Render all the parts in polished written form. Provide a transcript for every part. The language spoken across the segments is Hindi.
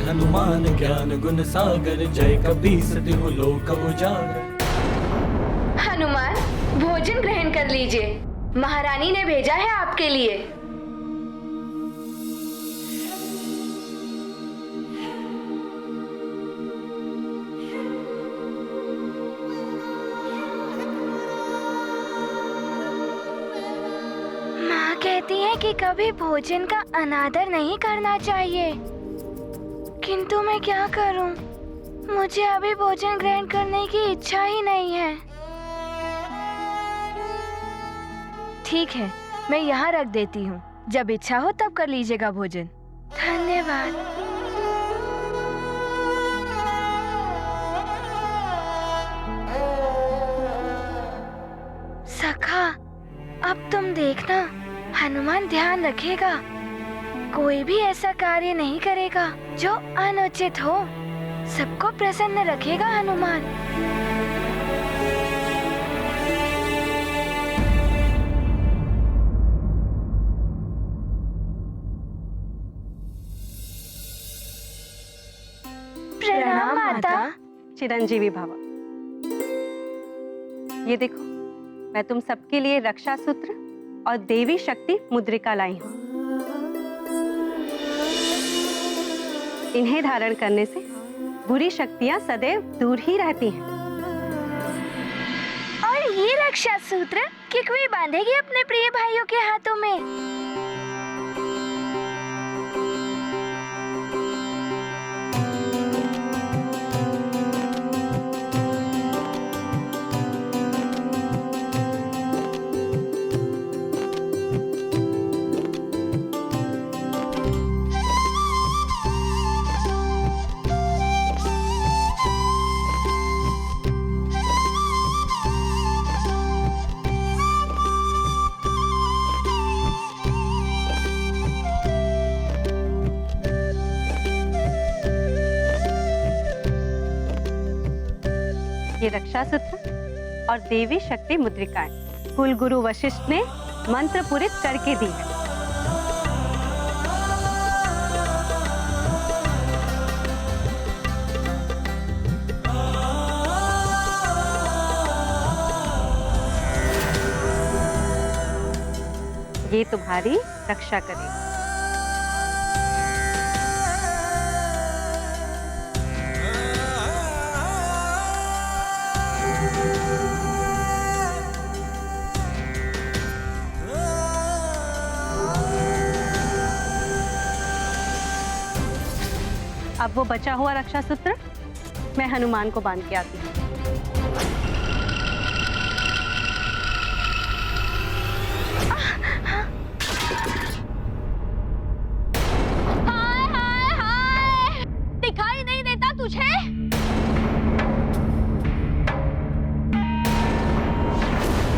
हनुमान ज्ञान गुण सागर, जय कपीस तिहु लोक उजागर। हनुमान, भोजन ग्रहण कर लीजिए, महारानी ने भेजा है आपके लिए। माँ कहती है कि कभी भोजन का अनादर नहीं करना चाहिए, किंतु मैं क्या करूं? मुझे अभी भोजन ग्रहण करने की इच्छा ही नहीं है। ठीक है, मैं यहाँ रख देती हूँ, जब इच्छा हो तब कर लीजिएगा भोजन। धन्यवाद। सखा, अब तुम देखना, हनुमान ध्यान रखेगा, कोई भी ऐसा कार्य नहीं करेगा जो अनुचित हो। सबको प्रसन्न रखेगा हनुमान। प्रणाम माता। चिरंजीवी भव। ये देखो, मैं तुम सबके लिए रक्षा सूत्र और देवी शक्ति मुद्रिका लाई हूँ। इन्हें धारण करने से बुरी शक्तियाँ सदैव दूर ही रहती हैं। और ये रक्षा सूत्र किकवी बांधेगी अपने प्रिय भाइयों के हाथों में। ये रक्षा सूत्र और देवी शक्ति मुद्रिकाएं कुल गुरु वशिष्ठ ने मंत्र पूरित करके दी है। ये तुम्हारी रक्षा करेगी। अब वो बचा हुआ रक्षा सूत्र मैं हनुमान को बांध के आती हूँ। हाय हाय हाय, दिखाई नहीं देता तुझे?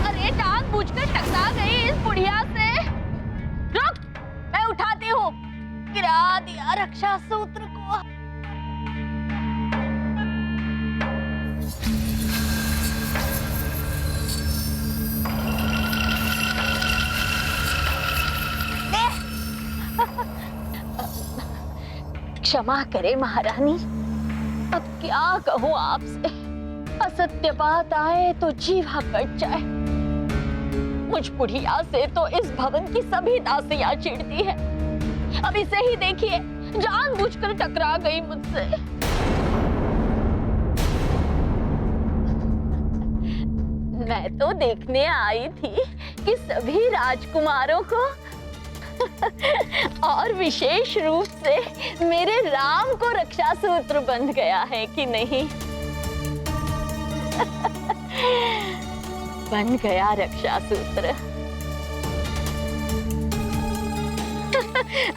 अरे टांग बूझकर टकरा गई इस बुढ़िया से। रुक, मैं उठाती हूँ। गिरा दिया रक्षा सूत्र को। क्षमा करे महारानी, अब क्या कहूँ आपसे। असत्य बात आए तो जीवा कट जाए। मुझ बुढ़िया से तो इस भवन की सभी दासियां चिढ़ती है। अब इसे ही देखिए, जानबूझकर टकरा गई मुझसे। मैं तो देखने आई थी कि सभी राजकुमारों को और विशेष रूप से मेरे राम को रक्षा सूत्र बंध गया है कि नहीं। बन गया रक्षा सूत्र।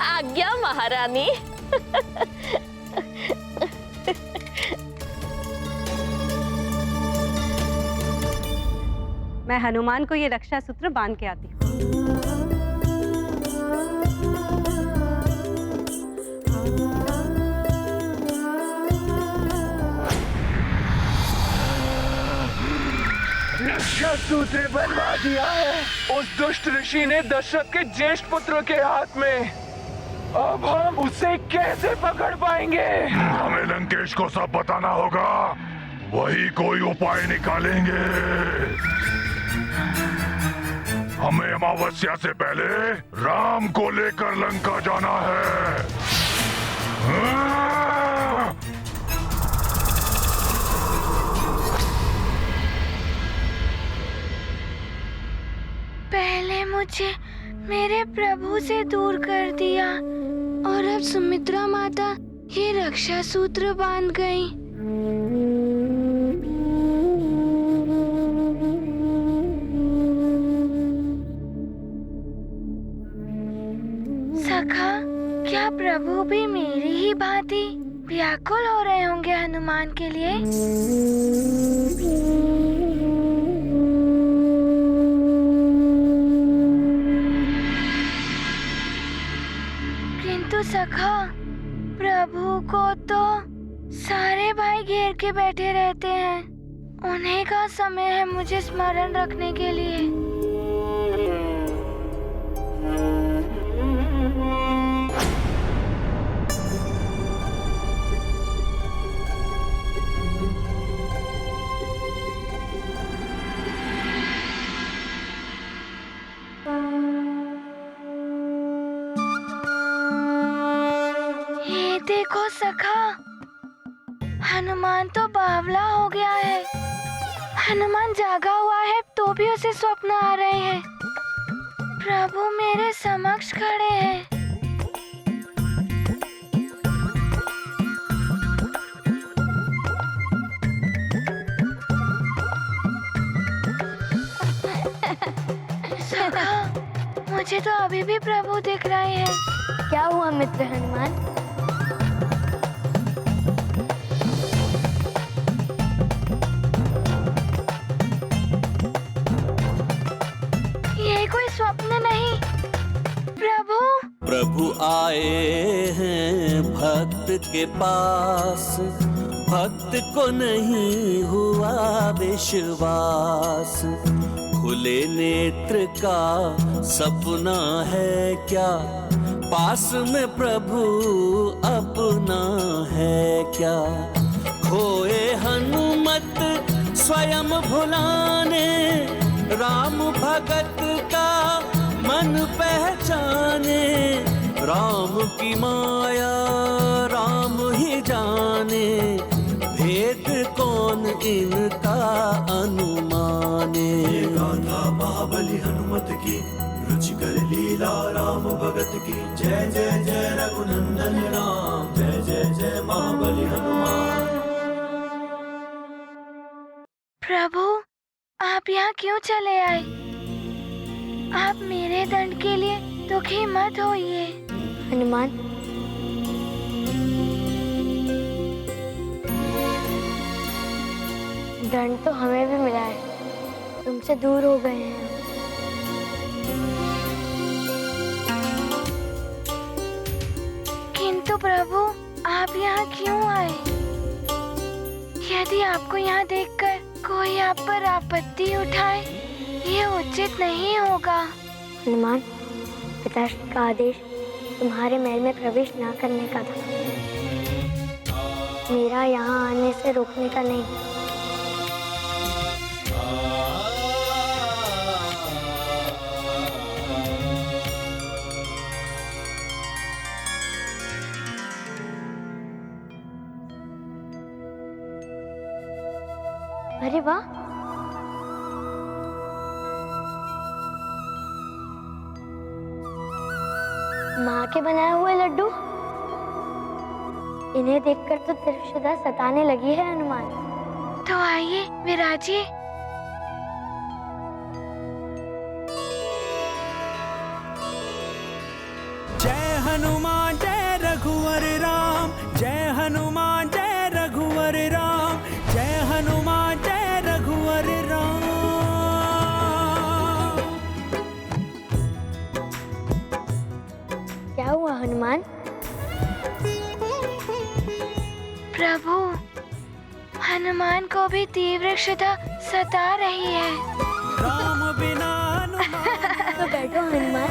आज्ञा महारानी। मैं हनुमान को ये रक्षा सूत्र बांध के आती हूँ। रक्षा सूत्र बनवा दिया है उस दुष्ट ऋषि ने दशरथ के ज्येष्ठ पुत्र के हाथ में। अब हम उसे कैसे पकड़ पाएंगे? हमें लंकेश को सब बताना होगा, वही कोई उपाय निकालेंगे। हमें अमावस्या से पहले राम को लेकर लंका जाना है। पहले मुझे मेरे प्रभु से दूर कर दिया और अब सुमित्रा माता ये रक्षा सूत्र बांध गई। सखा, क्या प्रभु भी मेरी ही भांति व्याकुल हो रहे होंगे हनुमान के लिए? किंतु सखा, प्रभु को तो सारे भाई घेर के बैठे रहते हैं। उन्हीं का समय है मुझे स्मरण रखने के लिए। देखो सखा, हनुमान तो बावला हो गया है। हनुमान जागा हुआ है तो भी उसे स्वप्न आ रहे हैं। प्रभु मेरे समक्ष खड़े हैं। सखा, मुझे तो अभी भी प्रभु दिख रहे हैं। क्या हुआ मित्र हनुमान? कोई स्वप्न नहीं, प्रभु आए हैं भक्त के पास, भक्त को नहीं हुआ विश्वास। खुले नेत्र का सपना है क्या, पास में प्रभु अपना है क्या। खोए हनुमत स्वयं भुलाने, राम भगत का मन पहचाने। राम की माया राम ही जाने, भेद कौन इनका अनुमाने। ये गाथा महाबली हनुमत की, रुचिकर लीला राम भगत की। जय जय जय रघुनंदन राम, जय जय जय महाबली हनुमान। प्रभु, आप यहाँ क्यों चले आए? आप मेरे दंड के लिए दुखी मत होइए। हनुमान, दंड तो हमें भी मिला है, तुमसे दूर हो गए हैं। किंतु प्रभु, आप यहाँ क्यों आए? यदि आपको यहाँ देखकर कोई आप पर आपत्ति उठाए, ये उचित नहीं होगा। हनुमान, पिताश्री का आदेश तुम्हारे महल में प्रवेश न करने का था, मेरा यहाँ आने से रोकने का नहीं। अरे वाह, माँ के बनाए हुए लड्डू। इन्हें देखकर तो त्रिशुदा सताने लगी है हनुमान। तो आइए विराजिए। जय हनुमान जय रघुवर राम, जय हनुमान जय रघुवर राम, जय हनुमान जय रघुवर राम। क्या हुआ हनुमान? प्रभु, हनुमान को भी तीव्र क्षुधा सता रही है। राम बिना हनुमान तो बैठो हनुमान।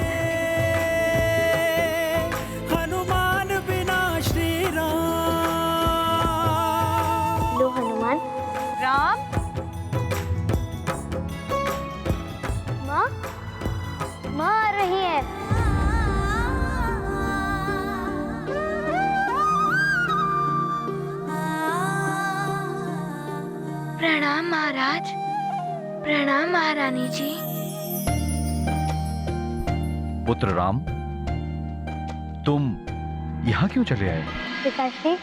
हनुमान प्रणाम महाराज। प्रणाम महारानी जी। पुत्र राम, तुम यहाँ क्यों चले आए? पिताश्री,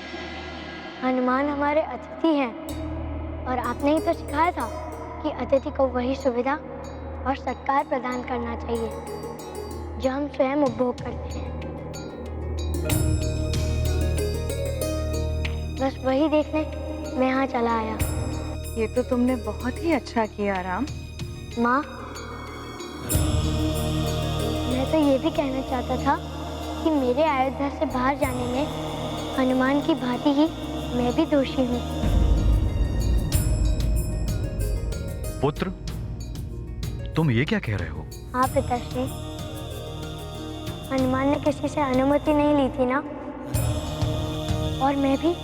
हनुमान हमारे अतिथि हैं और आपने ही तो सिखाया था कि अतिथि को वही सुविधा और सत्कार प्रदान करना चाहिए जो हम स्वयं उपभोग करते हैं। बस वही देखने मैं यहाँ चला आया। ये तो तुमने बहुत ही अच्छा किया राम। माँ, मैं तो ये भी कहना चाहता था कि मेरे अयोध्या से बाहर जाने में हनुमान की भांति ही मैं भी दोषी हूँ। पुत्र, तुम ये क्या कह रहे हो? हाँ पिताश्री, हनुमान ने किसी से अनुमति नहीं ली थी ना, और मैं भी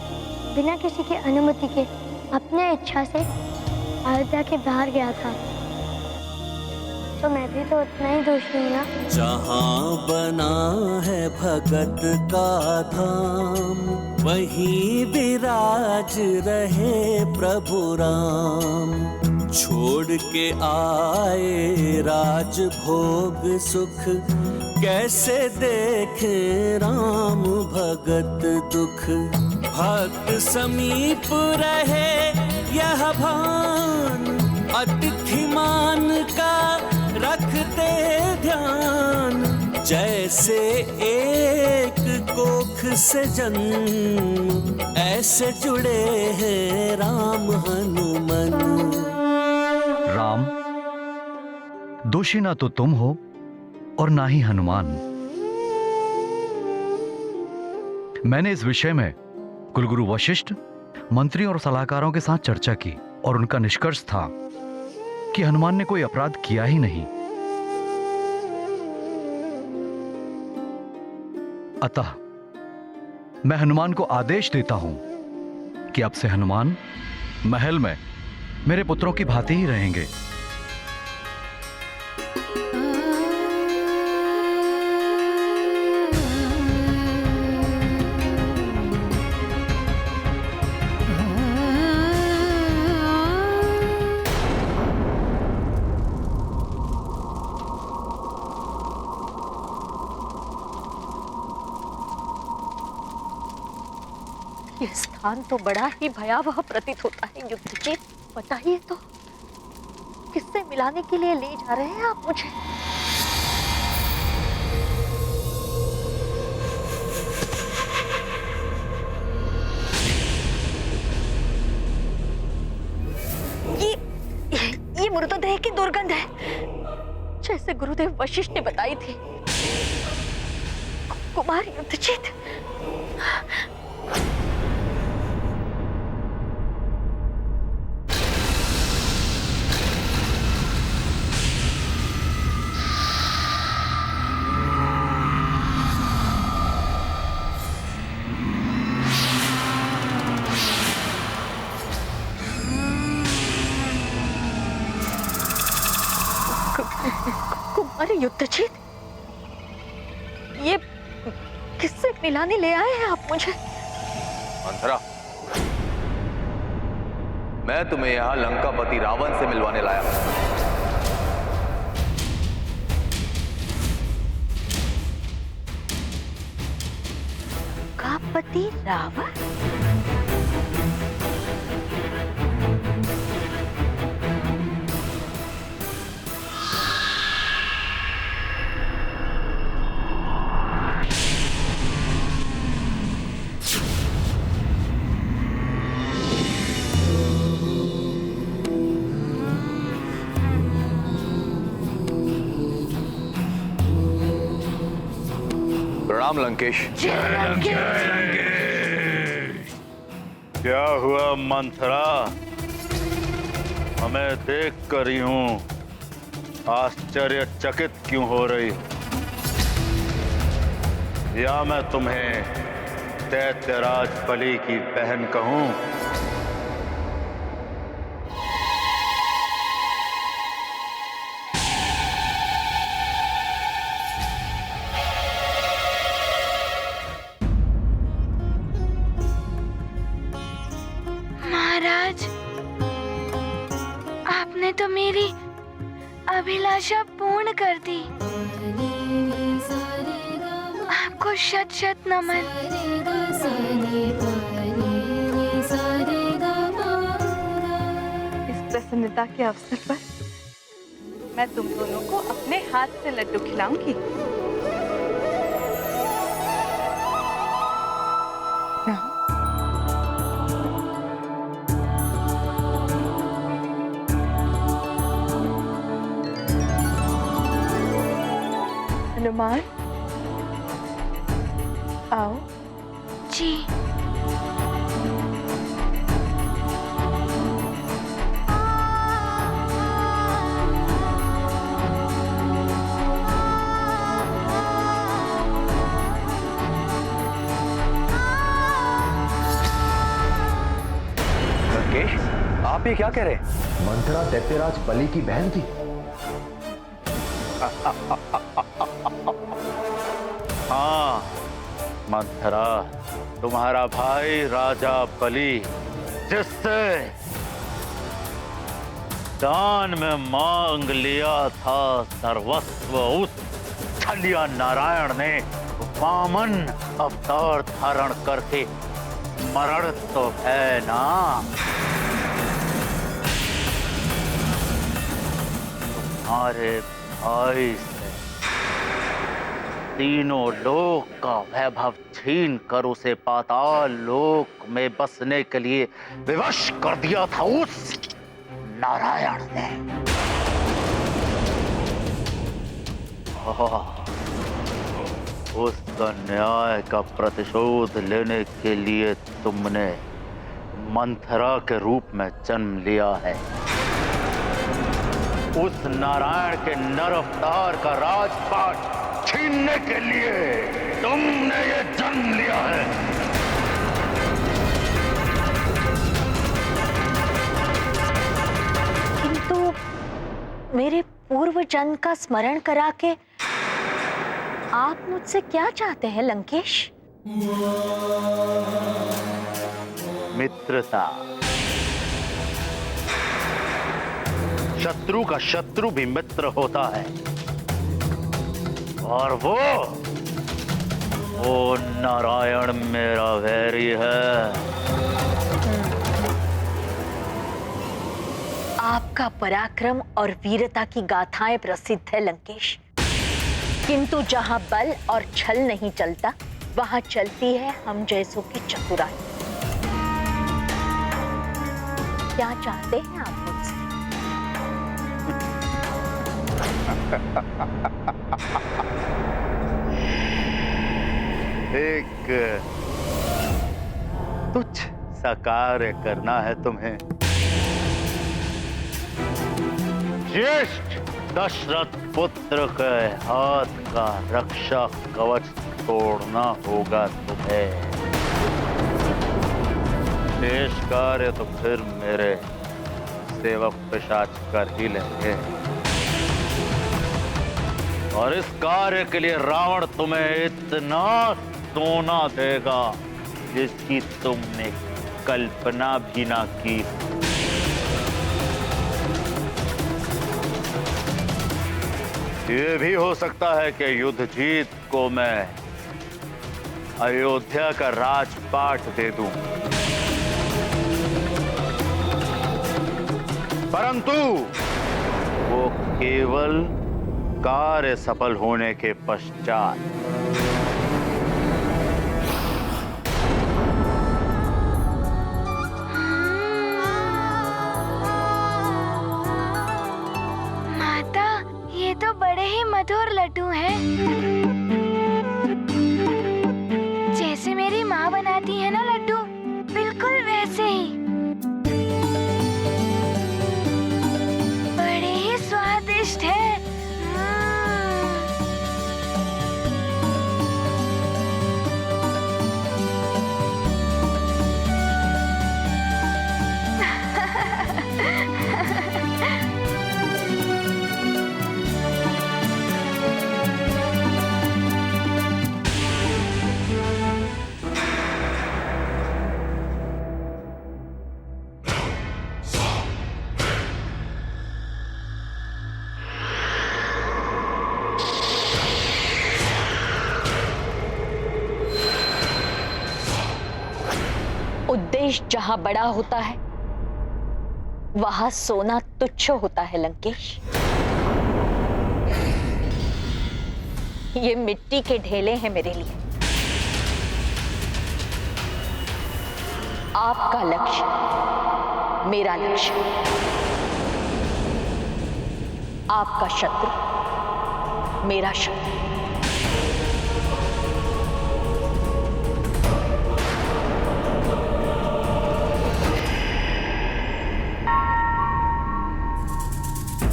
बिना किसी की अनुमति के अपने इच्छा से अयोध्या के बाहर गया था, तो मैं भी तो उतना ही दोषी हूँ ना। जहाँ बना है भगत का धाम, वहीं विराज रहे प्रभु राम। छोड़ के आए राज भोग सुख, कैसे देखे राम भगत दुख। भक्त समीप रहे यह भान, अतिथि मान का रखते ध्यान। जैसे एक कोख से जन्म, ऐसे जुड़े हैं राम हनुमान। राम, दोषी ना तो तुम हो और ना ही हनुमान। मैंने इस विषय में कुलगुरु वशिष्ठ, मंत्री और सलाहकारों के साथ चर्चा की और उनका निष्कर्ष था कि हनुमान ने कोई अपराध किया ही नहीं। अतः मैं हनुमान को आदेश देता हूं कि अब से हनुमान महल में मेरे पुत्रों की भांति ही रहेंगे। ये स्थान तो बड़ा ही भयावह प्रतीत होता है युद्धजीत। बताइए तो, किससे मिलाने के लिए ले जा रहे हैं आप मुझे? ये मृतदेह की दुर्गंध है, जैसे गुरुदेव वशिष्ठ ने बताई थी। कुमार युद्धजीत, कुमार युद्धजीत, ये किससे मिलाने ले आए हैं आप मुझे? मंथरा, मैं तुम्हें यहाँ लंकापति रावण से मिलवाने लाया हूं। लंकापति रावण? प्रणाम लंकेश। क्या हुआ मंथरा? हमें देख कर यूं आश्चर्यचकित क्यों हो रही हो? या मैं तुम्हें दैत्यराज बलि की बहन कहूं? महाराज, आपने तो मेरी अभिलाषा पूर्ण कर दी। आपको शत शत नमन। इस प्रसन्नता के अवसर पर मैं तुम दोनों को अपने हाथ से लड्डू खिलाऊंगी। हनुमान, आओ। जी। लंकेश, आप ये क्या कह रहे हैं? मंथरा दैत्यराज बलि की बहन थी। हाँ मंथरा, तुम्हारा भाई राजा बलि, जिससे दान में मांग लिया था सर्वस्व, उस छलिया नारायण ने वामन अवतार धारण करके मरण तो है ना। तुम्हारे भाई से तीनों लोक का वैभव छीन कर उसे पाताल लोक में बसने के लिए विवश कर दिया था उस नारायण ने। उस अन्याय का प्रतिशोध लेने के लिए तुमने मंथरा के रूप में जन्म लिया है। उस नारायण के नर अवतार का राजपाट छीनने के लिए तुमने ये जन्म लिया है। किंतु मेरे पूर्व जन्म का स्मरण करा के आप मुझसे क्या चाहते हैं लंकेश? मित्रता। शत्रु का शत्रु भी मित्र होता है, और वो नारायण मेरा वैरी है। आपका पराक्रम और वीरता की गाथाएं प्रसिद्ध है लंकेश, किंतु जहां बल और छल नहीं चलता, वहां चलती है हम जैसों की चतुराई। क्या चाहते हैं आप मुझसे? एक तुच्छ सा कार्य करना है तुम्हें। ज्येष्ठ दशरथ पुत्र के हाथ का रक्षा कवच तोड़ना होगा तुम्हें। शेष कार्य तो फिर मेरे सेवक पिशाच कर ही लेंगे, और इस कार्य के लिए रावण तुम्हें इतना सोना देगा जिसकी तुमने कल्पना भी ना की। ये भी हो सकता है कि युद्ध जीत को मैं अयोध्या का राजपाट दे दूं, परंतु वो केवल कार्य सफल होने के पश्चात। माता, ये तो बड़े ही मधुर लड्डू हैं। जैसे मेरी माँ बनाती है ना लड्डू, बिल्कुल वैसे ही। बड़े ही स्वादिष्ट है। उद्देश्य जहां बड़ा होता है वहां सोना तुच्छ होता है लंकेश। ये मिट्टी के ढेले हैं मेरे लिए। आपका लक्ष्य मेरा लक्ष्य, आपका शत्रु मेरा शत्रु।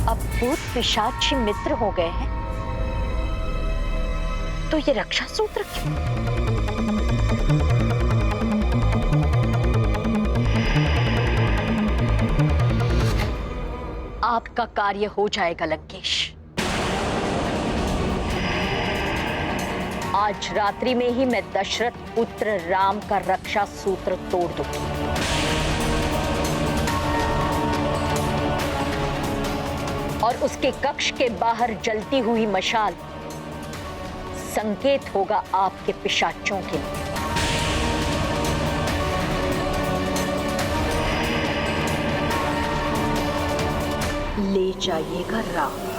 अब भूत पिशाची मित्र हो गए हैं तो ये रक्षा सूत्र क्यों? आपका कार्य हो जाएगा लंकेश। आज रात्रि में ही मैं दशरथ पुत्र राम का रक्षा सूत्र तोड़ दूंगी। और उसके कक्ष के बाहर जलती हुई मशाल संकेत होगा आपके पिशाचों के लिए। ले जाइएगा राम।